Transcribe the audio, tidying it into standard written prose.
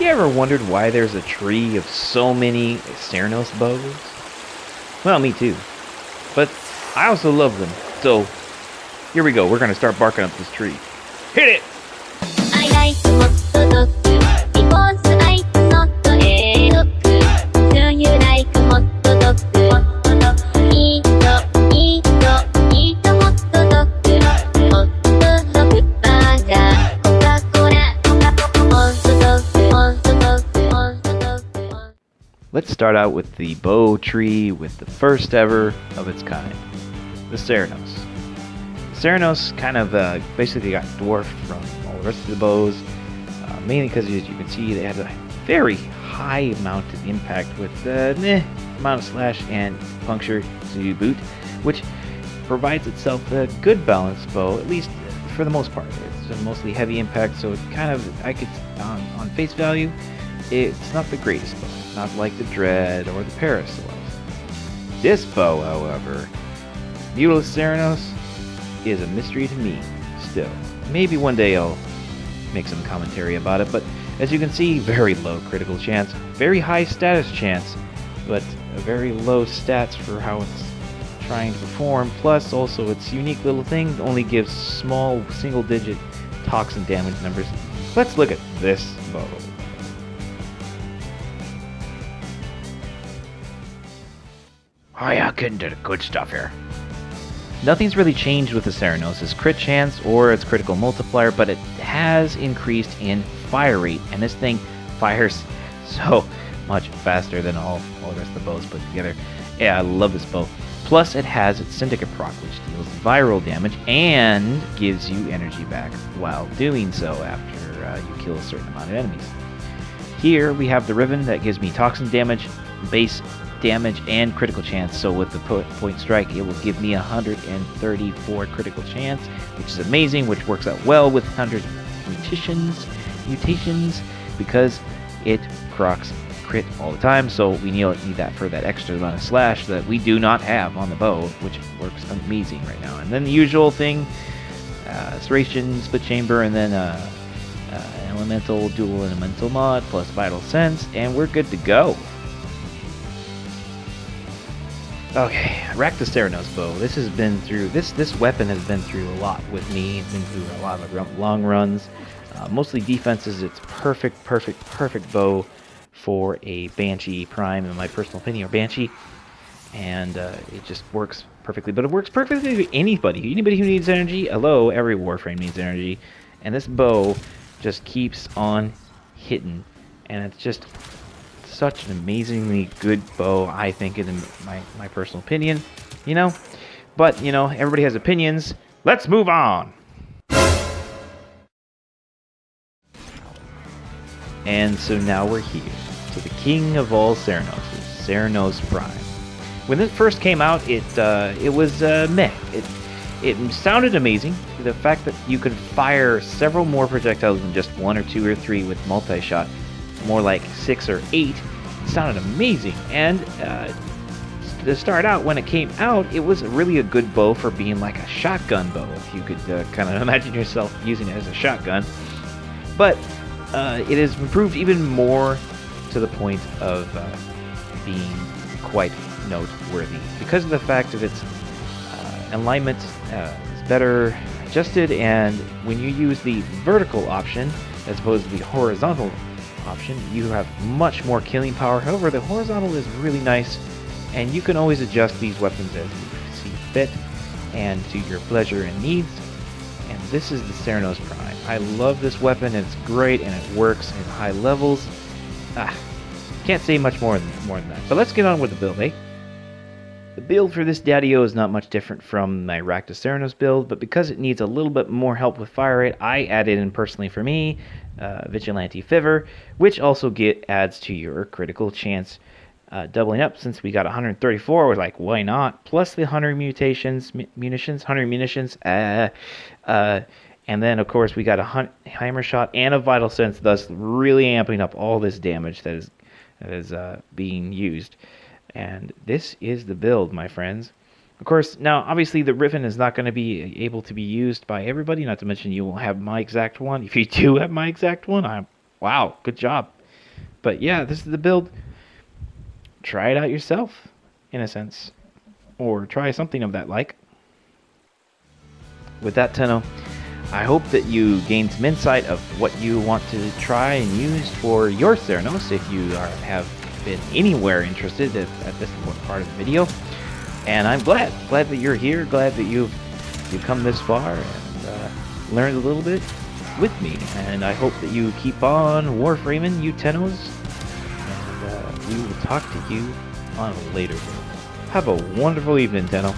You ever wondered why there's a tree of so many Cernos bows? Well, me too. But I also love them. So, here we go. We're going to start barking up this tree. Hit it! I like hot dog because I not a dog. Do you like hot dog? Eat hot dog. Hot dog burger. Coca-Cola. Hot dog. Let's start out with the bow tree with the first ever of its kind, the Cernos. Cernos kind of basically got dwarfed from all the rest of the bows, mainly because as you can see they had a very high amount of impact with amount of slash and puncture to boot, which provides itself a good balanced bow, at least for the most part. It's mostly heavy impact, so it kind of, on face value, it's not the greatest bow, not like the Dread or the Paris was. This bow, however, Mutal Cernos, is a mystery to me still. Maybe one day I'll make some commentary about it, but as you can see, very low critical chance, very high status chance, but a very low stats for how it's trying to perform, plus also its unique little thing only gives small single-digit toxin damage numbers. Let's look at this bow. Oh yeah, getting to the good stuff here. Nothing's really changed with the Cernos' crit chance or its critical multiplier, but it has increased in fire rate, and this thing fires so much faster than all the rest of the bows put together. Yeah, I love this bow. Plus, it has its Syndicate proc, which deals viral damage and gives you energy back while doing so after you kill a certain amount of enemies. Here we have the Riven that gives me toxin damage, base damage, and critical chance. So with the point strike, it will give me 134 critical chance, which is amazing, which works out well with 100 mutations because it procs crit all the time. So we need that for that extra amount of slash that we do not have on the bow, which works amazing right now. And then the usual thing, Serration, Split Chamber, and then Elemental, Dual Elemental mod plus Vital Sense, and we're good to go. Okay, Rack the Cernos bow. This has been through this weapon has been through a lot with me. It's been through a lot of long runs. Mostly defenses. It's perfect bow for a Banshee Prime, in my personal opinion, or Banshee, and it just works perfectly. But it works perfectly for anybody. Anybody who needs energy. Hello, every Warframe needs energy, and this bow just keeps on hitting, and it's just such an amazingly good bow, I think, in my personal opinion, but everybody has opinions. Let's move on. And so now we're here to the king of all Cernos, Cernos Prime. When it first came out, it was meh. It sounded amazing. The fact that you could fire several more projectiles than just 1 or 2 or 3 with multi-shot, more like 6 or 8, sounded amazing. And to start out, when it came out, it was really a good bow for being like a shotgun bow, if you could kind of imagine yourself using it as a shotgun. But it has improved even more to the point of being quite noteworthy because of the fact of its alignment is better adjusted, and when you use the vertical option as opposed to the horizontal option, you have much more killing power. However, the horizontal is really nice, and you can always adjust these weapons as you see fit and to your pleasure and needs. And this is the Cernos Prime. I love this weapon, and it's great, and it works at high levels. Can't say much more than that. But let's get on with the build, eh? The build for this Daddy-O is not much different from my Rack to Cernos build, but because it needs a little bit more help with fire rate, I added in personally for me Vigilante Fiver, which also adds to your critical chance doubling up. Since we got 134, we're like, why not? Plus the 100 munitions, and then of course we got a hammer shot and a vital sense, thus really amping up all this damage that is being used. And this is the build, my friends. Of course, now obviously the Riven is not going to be able to be used by everybody, not to mention you won't have my exact one. If you do have my exact one, wow, good job. But yeah, this is the build. Try it out yourself, in a sense. Or try something of that like. With that, Tenno, I hope that you gained some insight of what you want to try and use for your Cernos if you have been anywhere interested at this part of the video. And I'm glad that you're here, glad that you've come this far and learned a little bit with me. And I hope that you keep on warframing, you Tennos, and we will talk to you on a later video. Have a wonderful evening, Tenno.